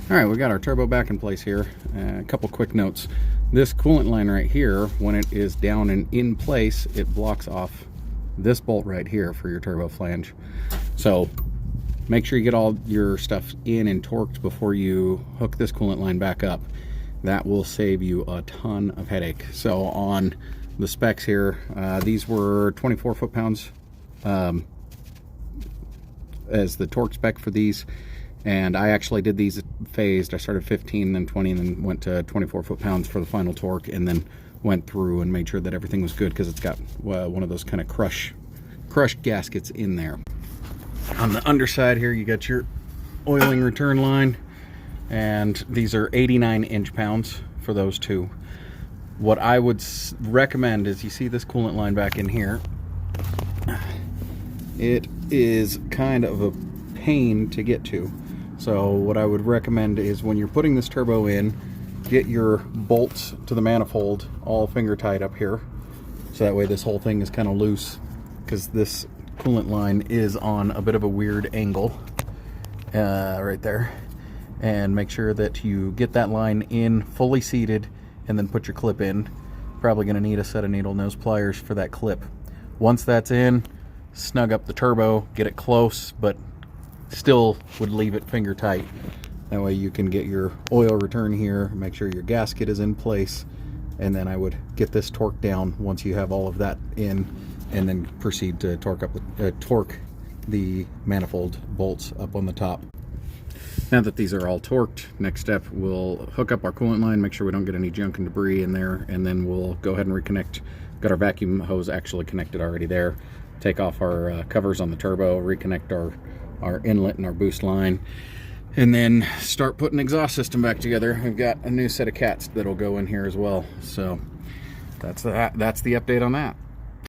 All right, we got our turbo back in place here. A couple quick notes. This coolant line right here, when it is down and in place, it blocks off this bolt right here for your turbo flange. So make sure you get all your stuff in and torqued before you hook this coolant line back up. That will save you a ton of headache. So on the specs here, these were 24 foot-pounds as the torque spec for these. And I actually did these phased. I started 15, then 20, and then went to 24 foot-pounds for the final torque, and then went through and made sure that everything was good, because it's got one of those kind of crushed gaskets in there. On the underside here, you got your oiling return line, and these are 89 inch-pounds for those two. What I would recommend is, you see this coolant line back in here. It is kind of a pain to get to. So what I would recommend is, when you're putting this turbo in, get your bolts to the manifold all finger tight up here, so that way this whole thing is kind of loose, because this coolant line is on a bit of a weird angle right there. And make sure that you get that line in fully seated, and then put your clip in. Probably going to need a set of needle nose pliers for that clip. Once that's in, snug up the turbo, get it close, but still would leave it finger tight. That way you can get your oil return here, make sure your gasket is in place, and then I would get this torque down once you have all of that in, and then proceed to torque the manifold bolts up on the top. Now that these are all torqued, next step, we'll hook up our coolant line, make sure we don't get any junk and debris in there, and then we'll go ahead and reconnect. Got our vacuum hose actually connected already there. Take off our covers on the turbo, reconnect our inlet and our boost line, and then start putting the exhaust system back together. We've got a new set of cats that'll go in here as well. So that's the update on that.